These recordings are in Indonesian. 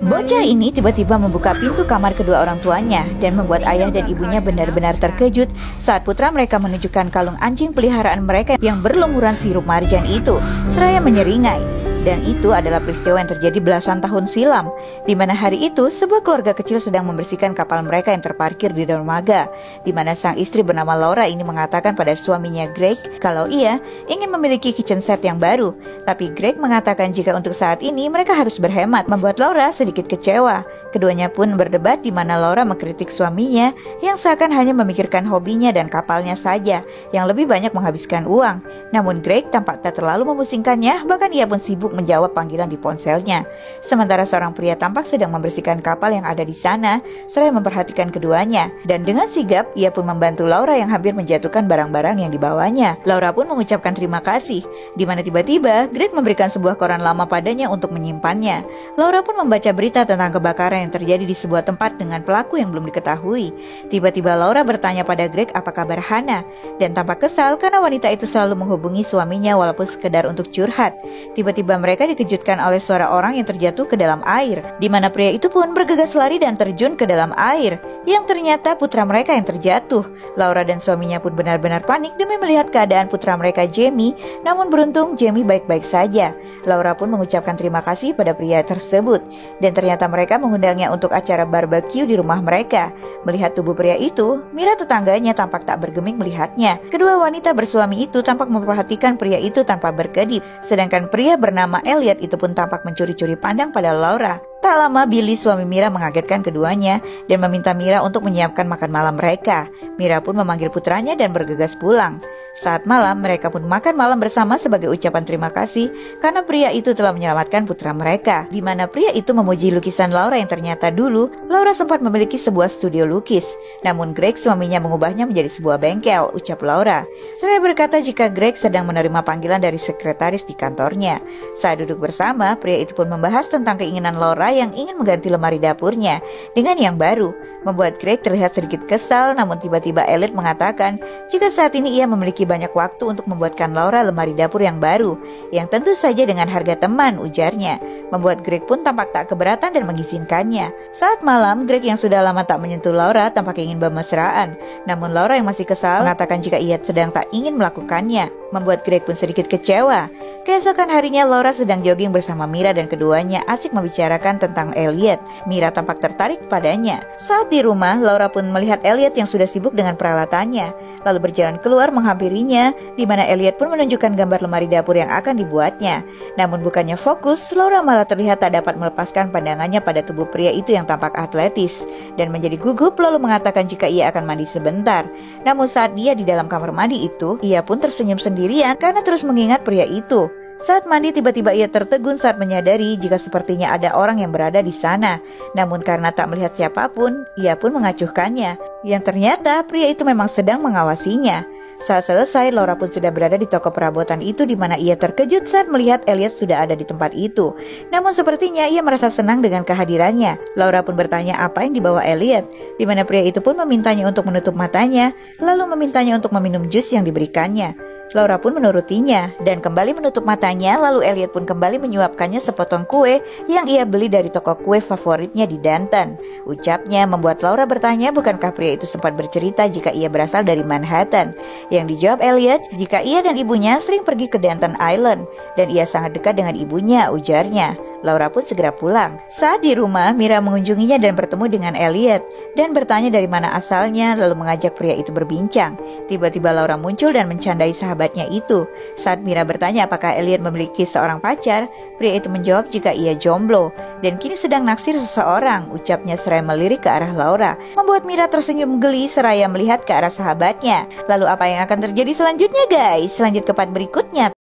Bocah ini tiba-tiba membuka pintu kamar kedua orang tuanya dan membuat ayah dan ibunya benar-benar terkejut saat putra mereka menunjukkan kalung anjing peliharaan mereka yang berlumuran sirup marjan itu, seraya menyeringai. Dan itu adalah peristiwa yang terjadi belasan tahun silam, di mana hari itu sebuah keluarga kecil sedang membersihkan kapal mereka yang terparkir di dermaga, di mana sang istri bernama Laura ini mengatakan pada suaminya Greg kalau ia ingin memiliki kitchen set yang baru. Tapi Greg mengatakan jika untuk saat ini mereka harus berhemat, membuat Laura sedikit kecewa. Keduanya pun berdebat di mana Laura mengkritik suaminya yang seakan hanya memikirkan hobinya dan kapalnya saja, yang lebih banyak menghabiskan uang. Namun Greg tampak tak terlalu memusingkannya, bahkan ia pun sibuk menjawab panggilan di ponselnya. Sementara seorang pria tampak sedang membersihkan kapal yang ada di sana, seraya memperhatikan keduanya. Dan dengan sigap, ia pun membantu Laura yang hampir menjatuhkan barang-barang yang dibawanya. Laura pun mengucapkan terima kasih, di mana tiba-tiba Greg memberikan sebuah koran lama padanya untuk menyimpannya. Laura pun membaca berita tentang kebakaran yang terjadi di sebuah tempat dengan pelaku yang belum diketahui. Tiba-tiba Laura bertanya pada Greg apa kabar Hannah, dan tampak kesal karena wanita itu selalu menghubungi suaminya walaupun sekedar untuk curhat. Tiba-tiba mereka dikejutkan oleh suara orang yang terjatuh ke dalam air, di mana pria itu pun bergegas lari dan terjun ke dalam air, yang ternyata putra mereka yang terjatuh. Laura dan suaminya pun benar-benar panik demi melihat keadaan putra mereka Jamie, namun beruntung Jamie baik-baik saja. Laura pun mengucapkan terima kasih pada pria tersebut, dan ternyata mereka mengundangnya untuk acara barbecue di rumah mereka. Melihat tubuh pria itu, Mira tetangganya tampak tak bergeming melihatnya. Kedua wanita bersuami itu tampak memperhatikan pria itu tanpa berkedip, sedangkan pria bernama Elliot itu pun tampak mencuri-curi pandang pada Laura. Tak lama Billy suami Mira mengagetkan keduanya dan meminta Mira untuk menyiapkan makan malam mereka. Mira pun memanggil putranya dan bergegas pulang. Saat malam mereka pun makan malam bersama sebagai ucapan terima kasih karena pria itu telah menyelamatkan putra mereka. Di mana pria itu memuji lukisan Laura yang ternyata dulu Laura sempat memiliki sebuah studio lukis. Namun Greg suaminya mengubahnya menjadi sebuah bengkel, ucap Laura. Seraya berkata jika Greg sedang menerima panggilan dari sekretaris di kantornya. Saat duduk bersama, pria itu pun membahas tentang keinginan Laura yang ingin mengganti lemari dapurnya dengan yang baru, membuat Greg terlihat sedikit kesal. Namun tiba-tiba Elliot mengatakan jika saat ini ia memiliki banyak waktu untuk membuatkan Laura lemari dapur yang baru, yang tentu saja dengan harga teman, ujarnya, membuat Greg pun tampak tak keberatan dan mengizinkannya. Saat malam, Greg yang sudah lama tak menyentuh Laura tampak ingin bermesraan, namun Laura yang masih kesal mengatakan jika ia sedang tak ingin melakukannya, membuat Greg pun sedikit kecewa. Keesokan harinya Laura sedang jogging bersama Mira dan keduanya asik membicarakan tentang Elliot. Mira tampak tertarik padanya. Saat di rumah, Laura pun melihat Elliot yang sudah sibuk dengan peralatannya, lalu berjalan keluar menghampirinya, di mana Elliot pun menunjukkan gambar lemari dapur yang akan dibuatnya. Namun bukannya fokus, Laura malah terlihat tak dapat melepaskan pandangannya pada tubuh pria itu yang tampak atletis, dan menjadi gugup lalu mengatakan jika ia akan mandi sebentar. Namun saat dia di dalam kamar mandi itu, ia pun tersenyum sendirian karena terus mengingat pria itu. Saat mandi tiba-tiba ia tertegun saat menyadari jika sepertinya ada orang yang berada di sana. Namun karena tak melihat siapapun, ia pun mengacuhkannya, yang ternyata pria itu memang sedang mengawasinya. Saat selesai, Laura pun sudah berada di toko perabotan itu, di mana ia terkejut saat melihat Elliot sudah ada di tempat itu. Namun sepertinya ia merasa senang dengan kehadirannya. Laura pun bertanya apa yang dibawa Elliot, di mana pria itu pun memintanya untuk menutup matanya, lalu memintanya untuk meminum jus yang diberikannya. Laura pun menurutinya dan kembali menutup matanya, lalu Elliot pun kembali menyuapkannya sepotong kue yang ia beli dari toko kue favoritnya di Danton. Ucapnya membuat Laura bertanya bukankah pria itu sempat bercerita jika ia berasal dari Manhattan. Yang dijawab Elliot jika ia dan ibunya sering pergi ke Danton Island dan ia sangat dekat dengan ibunya, ujarnya. Laura pun segera pulang. Saat di rumah, Mira mengunjunginya dan bertemu dengan Elliot dan bertanya dari mana asalnya, lalu mengajak pria itu berbincang. Tiba-tiba Laura muncul dan mencandai sahabatnya itu. Saat Mira bertanya apakah Elliot memiliki seorang pacar, pria itu menjawab jika ia jomblo dan kini sedang naksir seseorang, ucapnya seraya melirik ke arah Laura, membuat Mira tersenyum geli seraya melihat ke arah sahabatnya. Lalu apa yang akan terjadi selanjutnya guys? Lanjut ke part berikutnya.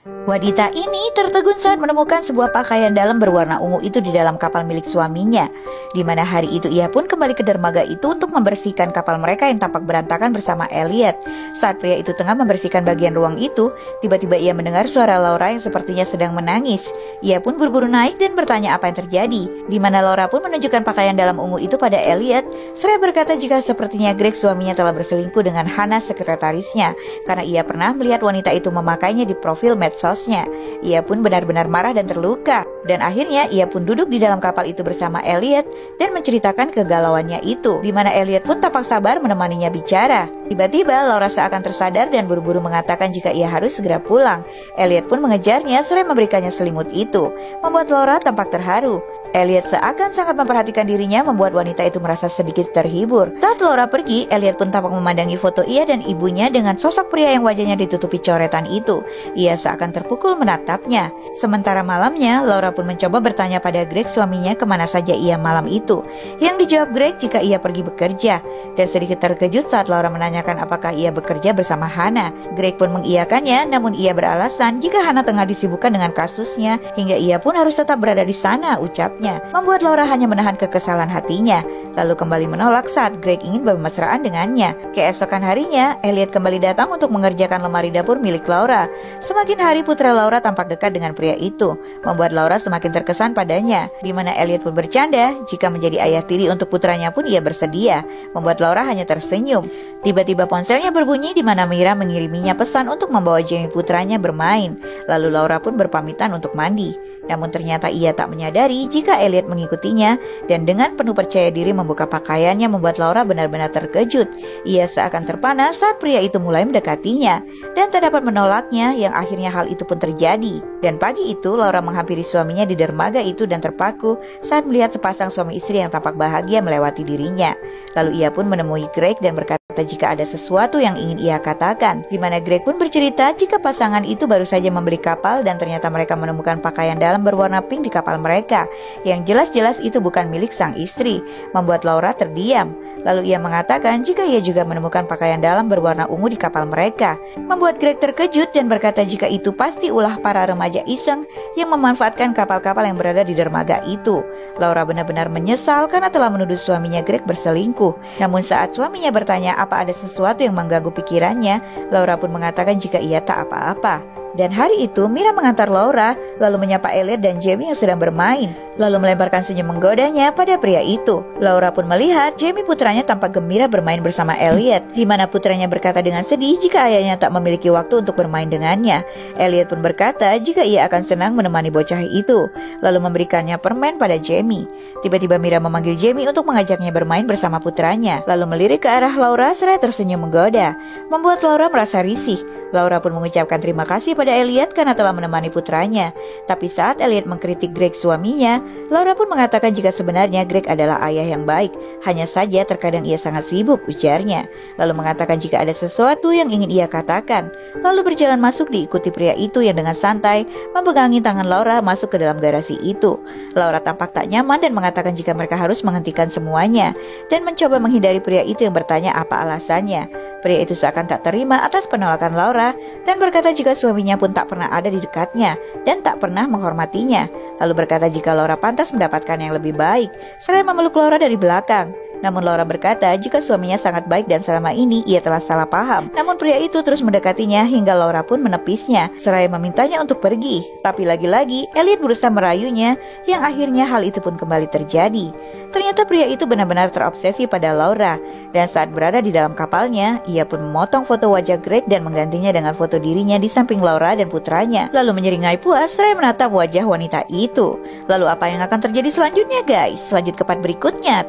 Wanita ini tertegun saat menemukan sebuah pakaian dalam berwarna ungu itu di dalam kapal milik suaminya, di mana hari itu ia pun kembali ke dermaga itu untuk membersihkan kapal mereka yang tampak berantakan bersama Elliot. Saat pria itu tengah membersihkan bagian ruang itu, tiba-tiba ia mendengar suara Laura yang sepertinya sedang menangis. Ia pun buru-buru naik dan bertanya apa yang terjadi, di mana Laura pun menunjukkan pakaian dalam ungu itu pada Elliot, seraya berkata jika sepertinya Greg suaminya telah berselingkuh dengan Hannah sekretarisnya, karena ia pernah melihat wanita itu memakainya di profil medsos medsosnya. Ia pun benar-benar marah dan terluka. Dan akhirnya ia pun duduk di dalam kapal itu bersama Elliot dan menceritakan kegalauannya itu, di mana Elliot pun tak sabar menemaninya bicara. Tiba-tiba Laura seakan tersadar dan buru-buru mengatakan jika ia harus segera pulang. Elliot pun mengejarnya seraya memberikannya selimut itu, membuat Laura tampak terharu. Elliot seakan sangat memperhatikan dirinya, membuat wanita itu merasa sedikit terhibur. Saat Laura pergi, Elliot pun tampak memandangi foto ia dan ibunya dengan sosok pria yang wajahnya ditutupi coretan itu. Ia seakan terpukul menatapnya. Sementara malamnya, Laura pun mencoba bertanya pada Greg suaminya kemana saja ia malam itu. Yang dijawab Greg jika ia pergi bekerja. Dan sedikit terkejut saat Laura menanyakan apakah ia bekerja bersama Hannah. Greg pun mengiyakannya, namun ia beralasan jika Hannah tengah disibukkan dengan kasusnya hingga ia pun harus tetap berada di sana, ucapnya. Membuat Laura hanya menahan kekesalan hatinya, lalu kembali menolak saat Greg ingin bermesraan dengannya. Keesokan harinya, Elliot kembali datang untuk mengerjakan lemari dapur milik Laura. Semakin hari putra Laura tampak dekat dengan pria itu, membuat Laura semakin terkesan padanya, di mana Elliot pun bercanda jika menjadi ayah tiri untuk putranya pun ia bersedia, membuat Laura hanya tersenyum. Tiba-tiba ponselnya berbunyi di mana Mira mengiriminya pesan untuk membawa Jamie putranya bermain. Lalu Laura pun berpamitan untuk mandi. Namun ternyata ia tak menyadari jika Elliot mengikutinya dan dengan penuh percaya diri membuka pakaiannya, membuat Laura benar-benar terkejut. Ia seakan terpana saat pria itu mulai mendekatinya dan tak dapat menolaknya, yang akhirnya hal itu pun terjadi. Dan pagi itu Laura menghampiri suaminya di dermaga itu dan terpaku saat melihat sepasang suami istri yang tampak bahagia melewati dirinya. Lalu ia pun menemui Greg dan berkata jika ada sesuatu yang ingin ia katakan, di mana Greg pun bercerita jika pasangan itu baru saja membeli kapal dan ternyata mereka menemukan pakaian dalam berwarna pink di kapal mereka, yang jelas-jelas itu bukan milik sang istri, membuat Laura terdiam. Lalu ia mengatakan jika ia juga menemukan pakaian dalam berwarna ungu di kapal mereka, membuat Greg terkejut dan berkata jika itu pasti ulah para remaja iseng yang memanfaatkan kapal-kapal yang berada di dermaga itu. Laura benar-benar menyesal karena telah menuduh suaminya Greg berselingkuh. Namun saat suaminya bertanya apa ada sesuatu yang mengganggu pikirannya, Laura pun mengatakan jika ia tak apa-apa. Dan hari itu Mira mengantar Laura, lalu menyapa Elliot dan Jamie yang sedang bermain, lalu melemparkan senyum menggodanya pada pria itu. Laura pun melihat Jamie putranya tampak gembira bermain bersama Elliot, di mana putranya berkata dengan sedih jika ayahnya tak memiliki waktu untuk bermain dengannya. Elliot pun berkata jika ia akan senang menemani bocah itu, lalu memberikannya permen pada Jamie. Tiba-tiba Mira memanggil Jamie untuk mengajaknya bermain bersama putranya, lalu melirik ke arah Laura seraya tersenyum menggoda, membuat Laura merasa risih. Laura pun mengucapkan terima kasih pada Elliot karena telah menemani putranya. Tapi saat Elliot mengkritik Greg suaminya, Laura pun mengatakan jika sebenarnya Greg adalah ayah yang baik, hanya saja terkadang ia sangat sibuk, ujarnya. Lalu mengatakan jika ada sesuatu yang ingin ia katakan, lalu berjalan masuk diikuti pria itu yang dengan santai memegangi tangan Laura masuk ke dalam garasi itu. Laura tampak tak nyaman dan mengatakan jika mereka harus menghentikan semuanya dan mencoba menghindari pria itu yang bertanya apa alasannya. Pria itu seakan tak terima atas penolakan Laura dan berkata jika suaminya pun tak pernah ada di dekatnya dan tak pernah menghormatinya. Lalu berkata jika Laura pantas mendapatkan yang lebih baik, seraya memeluk Laura dari belakang. Namun Laura berkata jika suaminya sangat baik dan selama ini ia telah salah paham. Namun pria itu terus mendekatinya hingga Laura pun menepisnya, seraya memintanya untuk pergi. Tapi lagi-lagi Elliot berusaha merayunya, yang akhirnya hal itu pun kembali terjadi. Ternyata pria itu benar-benar terobsesi pada Laura, dan saat berada di dalam kapalnya, ia pun memotong foto wajah Greg dan menggantinya dengan foto dirinya di samping Laura dan putranya, lalu menyeringai puas seraya menatap wajah wanita itu. Lalu apa yang akan terjadi selanjutnya guys? Lanjut ke part berikutnya.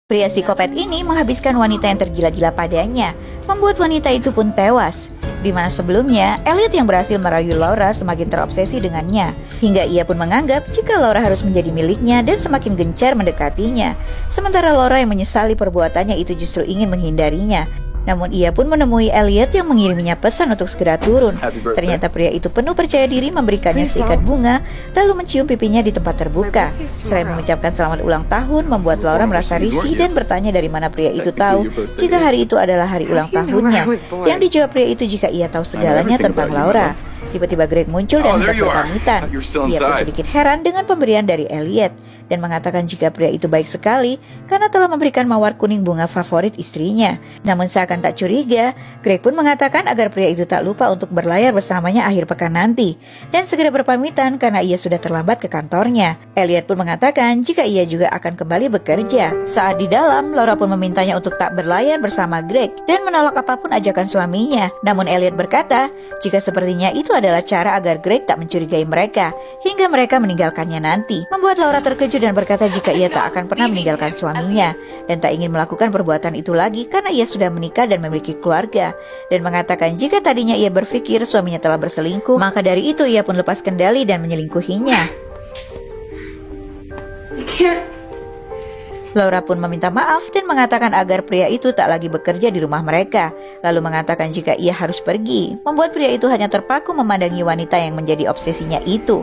Pria psikopat ini menghabiskan wanita yang tergila-gila padanya, membuat wanita itu pun tewas. Di mana sebelumnya, Elliot yang berhasil merayu Laura semakin terobsesi dengannya, hingga ia pun menganggap jika Laura harus menjadi miliknya dan semakin gencar mendekatinya. Sementara Laura yang menyesali perbuatannya itu justru ingin menghindarinya. Namun ia pun menemui Elliot yang mengiriminya pesan untuk segera turun. Ternyata pria itu penuh percaya diri memberikannya seikat bunga, lalu mencium pipinya di tempat terbuka. Selain mengucapkan selamat ulang tahun, membuat Laura merasa risih dan bertanya dari mana pria itu tahu jika hari itu adalah hari ulang tahunnya. Yang dijawab pria itu jika ia tahu segalanya tentang Laura. Tiba-tiba Greg muncul dan hendak berpamitan. Ia pun sedikit heran dengan pemberian dari Elliot dan mengatakan jika pria itu baik sekali karena telah memberikan mawar kuning bunga favorit istrinya. Namun seakan tak curiga, Greg pun mengatakan agar pria itu tak lupa untuk berlayar bersamanya akhir pekan nanti dan segera berpamitan karena ia sudah terlambat ke kantornya. Elliot pun mengatakan jika ia juga akan kembali bekerja. Saat di dalam, Laura pun memintanya untuk tak berlayar bersama Greg dan menolak apapun ajakan suaminya. Namun Elliot berkata jika sepertinya itu adalah cara agar Greg tak mencurigai mereka hingga mereka meninggalkannya nanti. Membuat Laura terkejut dan berkata jika ia tak akan pernah meninggalkan suaminya dan tak ingin melakukan perbuatan itu lagi karena ia sudah menikah dan memiliki keluarga, dan mengatakan jika tadinya ia berpikir suaminya telah berselingkuh, maka dari itu ia pun lepas kendali dan menyelingkuhinya. Laura pun meminta maaf dan mengatakan agar pria itu tak lagi bekerja di rumah mereka, lalu mengatakan jika ia harus pergi, membuat pria itu hanya terpaku memandangi wanita yang menjadi obsesinya itu.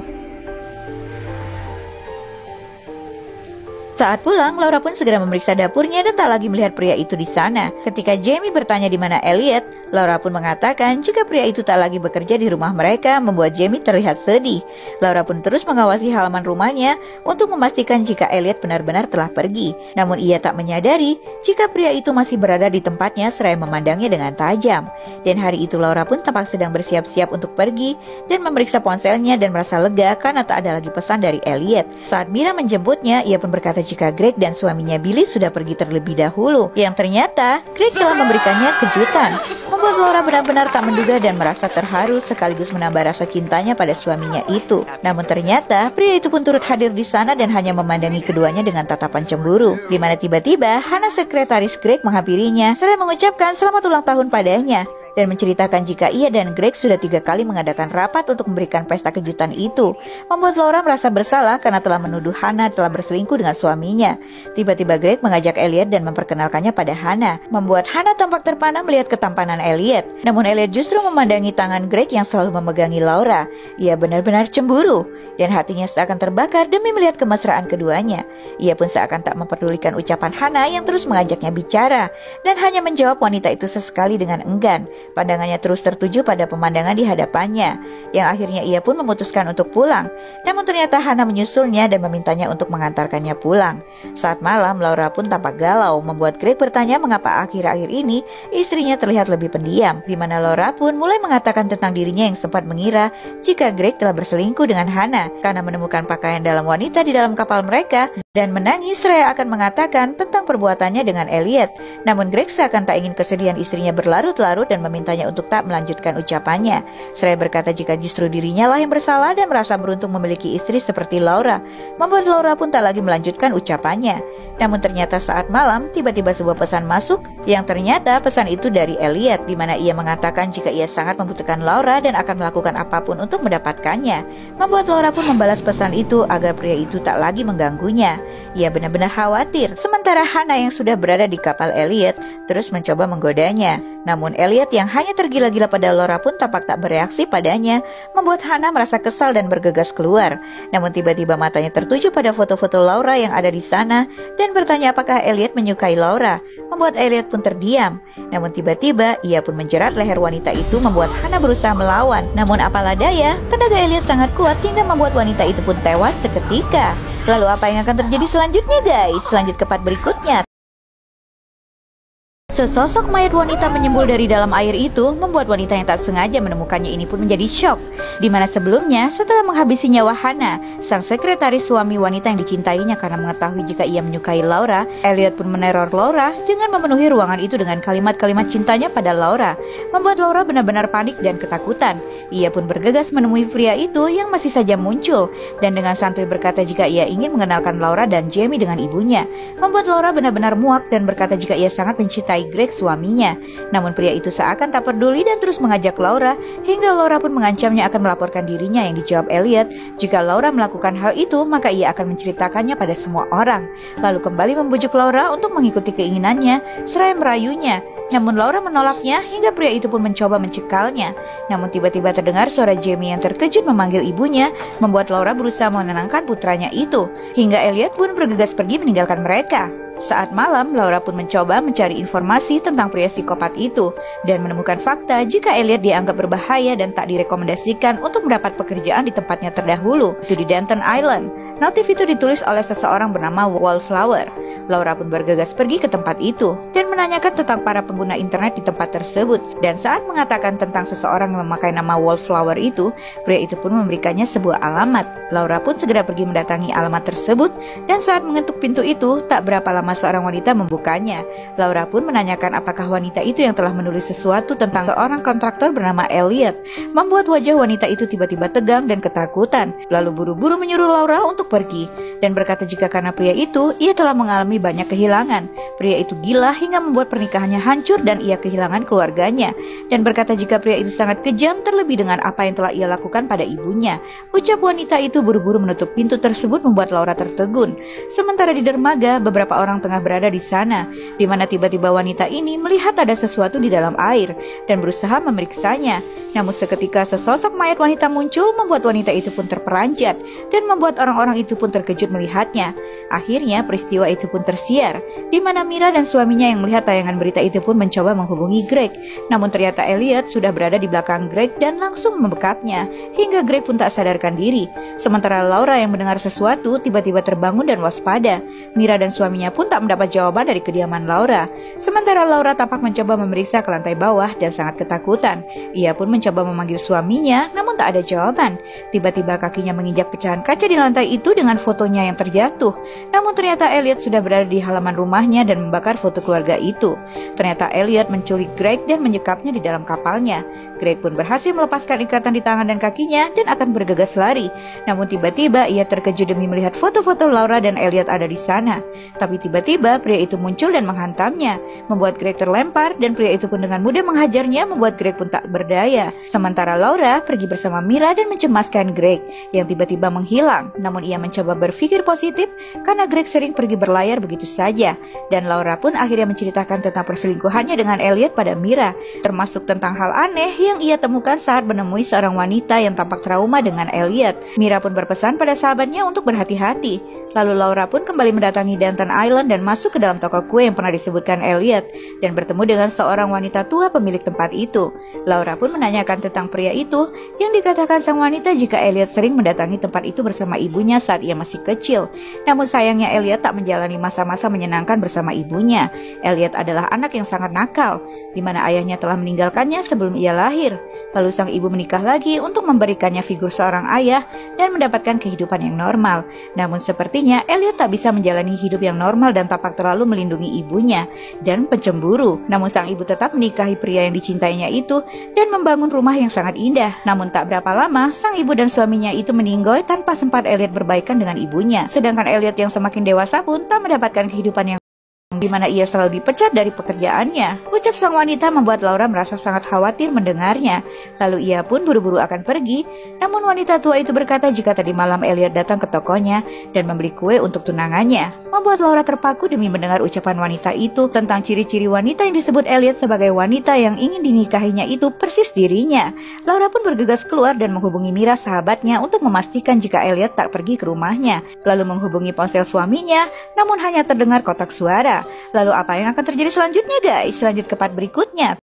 Saat pulang, Laura pun segera memeriksa dapurnya dan tak lagi melihat pria itu di sana. Ketika Jamie bertanya di mana Elliot, Laura pun mengatakan jika pria itu tak lagi bekerja di rumah mereka, membuat Jamie terlihat sedih. Laura pun terus mengawasi halaman rumahnya untuk memastikan jika Elliot benar-benar telah pergi. Namun ia tak menyadari jika pria itu masih berada di tempatnya seraya memandangnya dengan tajam. Dan hari itu Laura pun tampak sedang bersiap-siap untuk pergi dan memeriksa ponselnya dan merasa lega karena tak ada lagi pesan dari Elliot. Saat Mira menjemputnya, ia pun berkata jika Greg dan suaminya Billy sudah pergi terlebih dahulu. Yang ternyata Greg telah memberikannya kejutan, membuat Laura benar-benar tak menduga dan merasa terharu sekaligus menambah rasa cintanya pada suaminya itu. Namun ternyata pria itu pun turut hadir di sana dan hanya memandangi keduanya dengan tatapan cemburu. Di mana tiba-tiba Hannah, sekretaris Greg, menghampirinya seraya mengucapkan selamat ulang tahun padanya dan menceritakan jika ia dan Greg sudah 3 kali mengadakan rapat untuk memberikan pesta kejutan itu. Membuat Laura merasa bersalah karena telah menuduh Hannah telah berselingkuh dengan suaminya. Tiba-tiba Greg mengajak Elliot dan memperkenalkannya pada Hannah, membuat Hannah tampak terpana melihat ketampanan Elliot. Namun Elliot justru memandangi tangan Greg yang selalu memegangi Laura. Ia benar-benar cemburu dan hatinya seakan terbakar demi melihat kemesraan keduanya. Ia pun seakan tak memperdulikan ucapan Hannah yang terus mengajaknya bicara dan hanya menjawab wanita itu sesekali dengan enggan. Pandangannya terus tertuju pada pemandangan di hadapannya, yang akhirnya ia pun memutuskan untuk pulang. Namun ternyata Hannah menyusulnya dan memintanya untuk mengantarkannya pulang. Saat malam, Laura pun tampak galau, membuat Greg bertanya mengapa akhir-akhir ini istrinya terlihat lebih pendiam. Di mana Laura pun mulai mengatakan tentang dirinya yang sempat mengira jika Greg telah berselingkuh dengan Hannah karena menemukan pakaian dalam wanita di dalam kapal mereka dan menangis seraya akan mengatakan tentang perbuatannya dengan Elliot. Namun Greg seakan tak ingin kesedihan istrinya berlarut-larut dan memintanya untuk tak melanjutkan ucapannya. Seraya berkata jika justru dirinya lah yang bersalah dan merasa beruntung memiliki istri seperti Laura, membuat Laura pun tak lagi melanjutkan ucapannya. Namun ternyata saat malam tiba-tiba sebuah pesan masuk, yang ternyata pesan itu dari Elliot, di mana ia mengatakan jika ia sangat membutuhkan Laura dan akan melakukan apapun untuk mendapatkannya. Membuat Laura pun membalas pesan itu agar pria itu tak lagi mengganggunya. Ia benar-benar khawatir. Sementara Hannah yang sudah berada di kapal Elliot terus mencoba menggodanya. Namun Elliot yang hanya tergila-gila pada Laura pun tampak tak bereaksi padanya, membuat Hannah merasa kesal dan bergegas keluar. Namun tiba-tiba matanya tertuju pada foto-foto Laura yang ada di sana dan bertanya apakah Elliot menyukai Laura, membuat Elliot pun terdiam. Namun tiba-tiba ia pun menjerat leher wanita itu, membuat Hannah berusaha melawan. Namun apalah daya, tenaga Elliot sangat kuat hingga membuat wanita itu pun tewas seketika. Lalu apa yang akan terjadi selanjutnya guys? Lanjut ke part berikutnya. Sesosok mayat wanita menyembul dari dalam air itu membuat wanita yang tak sengaja menemukannya ini pun menjadi syok. Di mana sebelumnya setelah menghabisi nyawa Hannah, sang sekretaris suami wanita yang dicintainya karena mengetahui jika ia menyukai Laura, Elliot pun meneror Laura dengan memenuhi ruangan itu dengan kalimat-kalimat cintanya pada Laura, membuat Laura benar-benar panik dan ketakutan. Ia pun bergegas menemui pria itu yang masih saja muncul dan dengan santuy berkata jika ia ingin mengenalkan Laura dan Jamie dengan ibunya, membuat Laura benar-benar muak dan berkata jika ia sangat mencintai Greg suaminya. Namun pria itu seakan tak peduli dan terus mengajak Laura hingga Laura pun mengancamnya akan melaporkan dirinya, yang dijawab Elliot jika Laura melakukan hal itu maka ia akan menceritakannya pada semua orang. Lalu kembali membujuk Laura untuk mengikuti keinginannya seraya merayunya. Namun Laura menolaknya hingga pria itu pun mencoba mencekalnya. Namun tiba-tiba terdengar suara Jamie yang terkejut memanggil ibunya, membuat Laura berusaha menenangkan putranya itu hingga Elliot pun bergegas pergi meninggalkan mereka. Saat malam, Laura pun mencoba mencari informasi tentang pria psikopat itu dan menemukan fakta jika Elliot dianggap berbahaya dan tak direkomendasikan untuk mendapat pekerjaan di tempatnya terdahulu, itu di Denton Island. Notif itu ditulis oleh seseorang bernama Wallflower. Laura pun bergegas pergi ke tempat itu dan menanyakan tentang para pengguna internet di tempat tersebut. Dan saat mengatakan tentang seseorang yang memakai nama Wallflower itu, pria itu pun memberikannya sebuah alamat. Laura pun segera pergi mendatangi alamat tersebut dan saat mengetuk pintu itu, tak berapa lama seorang wanita membukanya. Laura pun menanyakan apakah wanita itu yang telah menulis sesuatu tentang seorang kontraktor bernama Elliot, membuat wajah wanita itu tiba-tiba tegang dan ketakutan. Lalu buru-buru menyuruh Laura untuk pergi dan berkata jika karena pria itu, ia telah mengalami banyak kehilangan. Pria itu gila hingga membuat pernikahannya hancur dan ia kehilangan keluarganya, dan berkata jika pria itu sangat kejam terlebih dengan apa yang telah ia lakukan pada ibunya. Ucap wanita itu buru-buru menutup pintu tersebut membuat Laura tertegun. Sementara di dermaga, beberapa orang tengah berada di sana, di mana tiba-tiba wanita ini melihat ada sesuatu di dalam air dan berusaha memeriksanya. Namun seketika sesosok mayat wanita muncul membuat wanita itu pun terperanjat dan membuat orang-orang itu pun terkejut melihatnya. Akhirnya peristiwa itu pun tersiar, di mana Mira dan suaminya yang melihat tayangan berita itu pun mencoba menghubungi Greg. Namun ternyata Elliot sudah berada di belakang Greg dan langsung membekapnya, hingga Greg pun tak sadarkan diri. Sementara Laura yang mendengar sesuatu tiba-tiba terbangun dan waspada. Mira dan suaminya pun tak mendapat jawaban dari kediaman Laura. Sementara Laura tampak mencoba memeriksa ke lantai bawah dan sangat ketakutan. Ia pun mencoba memanggil suaminya, namun tak ada jawaban. Tiba-tiba kakinya menginjak pecahan kaca di lantai itu dengan fotonya yang terjatuh. Namun ternyata Elliot sudah berada di halaman rumahnya dan membakar foto keluarga itu. Ternyata Elliot menculik Greg dan menyekapnya di dalam kapalnya. Greg pun berhasil melepaskan ikatan di tangan dan kakinya dan akan bergegas lari. Namun tiba-tiba ia terkejut demi melihat foto-foto Laura dan Elliot ada di sana. Tapi tiba-tiba pria itu muncul dan menghantamnya, membuat Greg terlempar dan pria itu pun dengan mudah menghajarnya, membuat Greg pun tak berdaya. Sementara Laura pergi bersama Mira dan mencemaskan Greg yang tiba-tiba menghilang. Namun ia mencoba berpikir positif karena Greg sering pergi berlayar begitu saja. Dan Laura pun akhirnya menceritakan tentang perselingkuhannya dengan Elliot pada Mira, termasuk tentang hal aneh yang ia temukan saat menemui seorang wanita yang tampak trauma dengan Elliot. Mira pun berpesan pada sahabatnya untuk berhati-hati. Lalu Laura pun kembali mendatangi Denton Island dan masuk ke dalam toko kue yang pernah disebutkan Elliot dan bertemu dengan seorang wanita tua pemilik tempat itu. Laura pun menanyakan tentang pria itu yang dikatakan sang wanita jika Elliot sering mendatangi tempat itu bersama ibunya saat ia masih kecil. Namun sayangnya Elliot tak menjalani masa-masa menyenangkan bersama ibunya. Elliot adalah anak yang sangat nakal, di mana ayahnya telah meninggalkannya sebelum ia lahir. Lalu sang ibu menikah lagi untuk memberikannya figur seorang ayah dan mendapatkan kehidupan yang normal. Namun sepertinya Elliot tak bisa menjalani hidup yang normal dan tampak terlalu melindungi ibunya dan pencemburu. Namun sang ibu tetap menikahi pria yang dicintainya itu dan membangun rumah yang sangat indah. Namun tak berapa lama sang ibu dan suaminya itu meninggoy tanpa sempat Elliot berbaikan dengan ibunya. Sedangkan Elliot yang semakin dewasa pun tak mendapatkan kehidupan yang di mana ia selalu dipecat dari pekerjaannya. Ucap sang wanita membuat Laura merasa sangat khawatir mendengarnya. Lalu ia pun buru-buru akan pergi. Namun wanita tua itu berkata jika tadi malam Elliot datang ke tokonya dan membeli kue untuk tunangannya, membuat Laura terpaku demi mendengar ucapan wanita itu tentang ciri-ciri wanita yang disebut Elliot sebagai wanita yang ingin dinikahinya itu persis dirinya. Laura pun bergegas keluar dan menghubungi Mira sahabatnya untuk memastikan jika Elliot tak pergi ke rumahnya. Lalu menghubungi ponsel suaminya, namun hanya terdengar kotak suara. Lalu apa yang akan terjadi selanjutnya guys? Lanjut ke part berikutnya.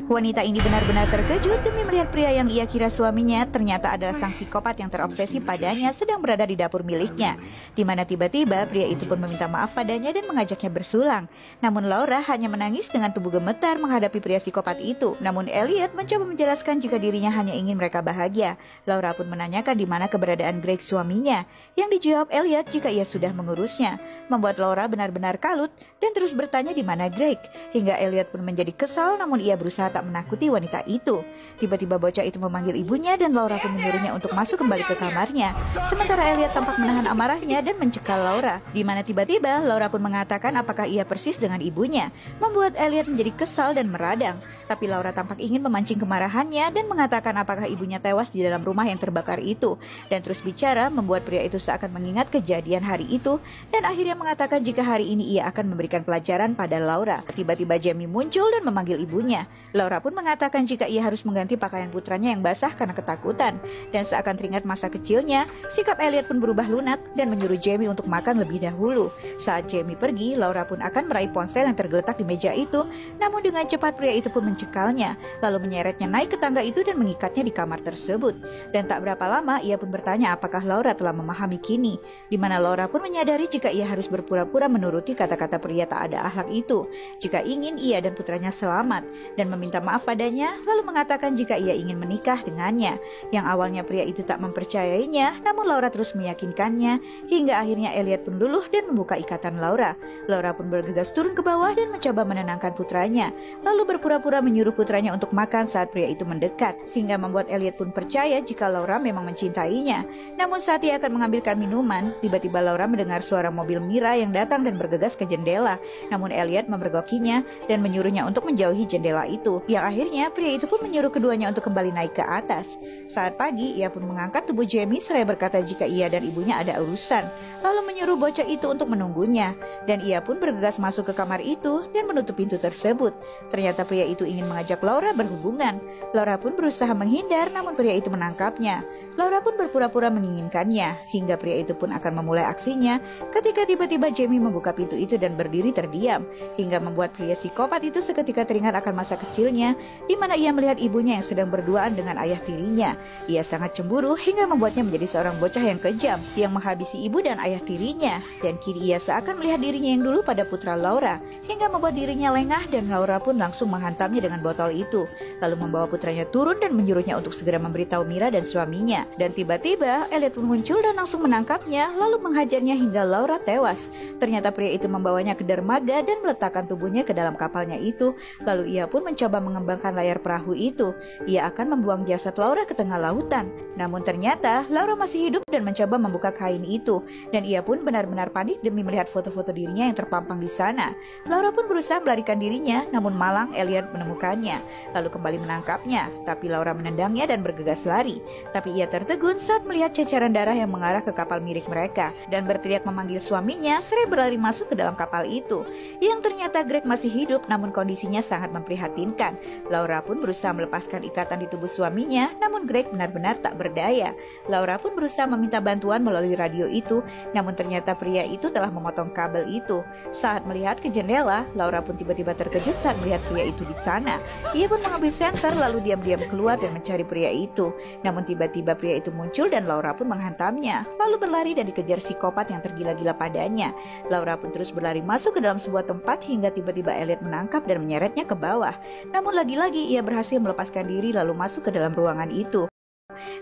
Wanita ini benar-benar terkejut demi melihat pria yang ia kira suaminya ternyata adalah sang psikopat yang terobsesi padanya sedang berada di dapur miliknya, di mana tiba-tiba pria itu pun meminta maaf padanya dan mengajaknya bersulang. Namun Laura hanya menangis dengan tubuh gemetar menghadapi pria psikopat itu. Namun Elliot mencoba menjelaskan jika dirinya hanya ingin mereka bahagia. Laura pun menanyakan di mana keberadaan Greg suaminya, yang dijawab Elliot jika ia sudah mengurusnya, membuat Laura benar-benar kalut dan terus bertanya di mana Greg, hingga Elliot pun menjadi kesal namun ia berusaha tak menakuti wanita itu. Tiba-tiba bocah itu memanggil ibunya dan Laura pun menyuruhnya untuk masuk kembali ke kamarnya. Sementara Elliot tampak menahan amarahnya dan mencekal Laura, di mana tiba-tiba Laura pun mengatakan apakah ia persis dengan ibunya, membuat Elliot menjadi kesal dan meradang. Tapi Laura tampak ingin memancing kemarahannya dan mengatakan apakah ibunya tewas di dalam rumah yang terbakar itu, dan terus bicara membuat pria itu seakan mengingat kejadian hari itu dan akhirnya mengatakan jika hari ini ia akan memberikan pelajaran pada Laura. Tiba-tiba Jamie muncul dan memanggil ibunya. Laura Laura pun mengatakan jika ia harus mengganti pakaian putranya yang basah karena ketakutan. Dan seakan teringat masa kecilnya, sikap Elliot pun berubah lunak dan menyuruh Jamie untuk makan lebih dahulu. Saat Jamie pergi, Laura pun akan meraih ponsel yang tergeletak di meja itu. Namun dengan cepat pria itu pun mencekalnya, lalu menyeretnya naik ke tangga itu dan mengikatnya di kamar tersebut. Dan tak berapa lama ia pun bertanya apakah Laura telah memahami kini, di mana Laura pun menyadari jika ia harus berpura-pura menuruti kata-kata pria tak ada akhlak itu jika ingin ia dan putranya selamat, dan meminta maaf padanya, lalu mengatakan jika ia ingin menikah dengannya. Yang awalnya pria itu tak mempercayainya, namun Laura terus meyakinkannya, hingga akhirnya Elliot pun luluh dan membuka ikatan Laura. Laura pun bergegas turun ke bawah dan mencoba menenangkan putranya, lalu berpura-pura menyuruh putranya untuk makan saat pria itu mendekat, hingga membuat Elliot pun percaya jika Laura memang mencintainya. Namun saat ia akan mengambilkan minuman, tiba-tiba Laura mendengar suara mobil Mira yang datang dan bergegas ke jendela. Namun Elliot memergokinya dan menyuruhnya untuk menjauhi jendela itu. Yang akhirnya pria itu pun menyuruh keduanya untuk kembali naik ke atas. Saat pagi ia pun mengangkat tubuh Jamie seraya berkata jika ia dan ibunya ada urusan, lalu menyuruh bocah itu untuk menunggunya. Dan ia pun bergegas masuk ke kamar itu dan menutup pintu tersebut. Ternyata pria itu ingin mengajak Laura berhubungan. Laura pun berusaha menghindar, namun pria itu menangkapnya. Laura pun berpura-pura menginginkannya, hingga pria itu pun akan memulai aksinya ketika tiba-tiba Jamie membuka pintu itu dan berdiri terdiam, hingga membuat pria psikopat itu seketika teringat akan masa kecilnya, di mana ia melihat ibunya yang sedang berduaan dengan ayah tirinya. Ia sangat cemburu hingga membuatnya menjadi seorang bocah yang kejam, yang menghabisi ibu dan ayah tirinya, dan kini ia seakan melihat dirinya yang dulu pada putra Laura, hingga membuat dirinya lengah dan Laura pun langsung menghantamnya dengan botol itu, lalu membawa putranya turun dan menyuruhnya untuk segera memberitahu Mira dan suaminya. Dan tiba-tiba Elliot pun muncul dan langsung menangkapnya, lalu menghajarnya hingga Laura tewas. Ternyata pria itu membawanya ke dermaga dan meletakkan tubuhnya ke dalam kapalnya itu. Lalu ia pun mencoba mengembangkan layar perahu itu. Ia akan membuang jasad Laura ke tengah lautan. Namun ternyata Laura masih hidup dan mencoba membuka kain itu. Dan ia pun benar-benar panik demi melihat foto-foto dirinya yang terpampang di sana. Laura pun berusaha melarikan dirinya, namun malang Elliot menemukannya, lalu kembali menangkapnya. Tapi Laura menendangnya dan bergegas lari. Tapi ia tertegun saat melihat ceceran darah yang mengarah ke kapal milik mereka, dan berteriak memanggil suaminya seraya berlari masuk ke dalam kapal itu. Yang ternyata Greg masih hidup, namun kondisinya sangat memprihatinkan. Laura pun berusaha melepaskan ikatan di tubuh suaminya, namun Greg benar-benar tak berdaya. Laura pun berusaha meminta bantuan melalui radio itu, namun ternyata pria itu telah memotong kabel itu. Saat melihat ke jendela, Laura pun tiba-tiba terkejut saat melihat pria itu di sana. Ia pun mengambil senter lalu diam-diam keluar dan mencari pria itu. Namun tiba-tiba pria itu muncul dan Laura pun menghantamnya, lalu berlari dan dikejar psikopat yang tergila-gila padanya. Laura pun terus berlari masuk ke dalam sebuah tempat hingga tiba-tiba Elliot menangkap dan menyeretnya ke bawah. Namun lagi-lagi ia berhasil melepaskan diri lalu masuk ke dalam ruangan itu.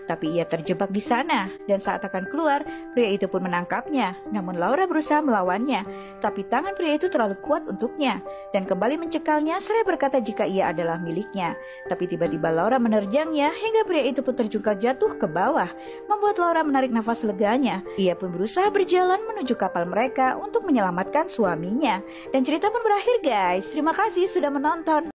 Tapi ia terjebak di sana, dan saat akan keluar, pria itu pun menangkapnya. Namun Laura berusaha melawannya, tapi tangan pria itu terlalu kuat untuknya, dan kembali mencekalnya seraya berkata jika ia adalah miliknya. Tapi tiba-tiba Laura menerjangnya hingga pria itu pun terjungkal jatuh ke bawah, membuat Laura menarik nafas leganya. Ia pun berusaha berjalan menuju kapal mereka untuk menyelamatkan suaminya. Dan cerita pun berakhir guys. Terima kasih sudah menonton.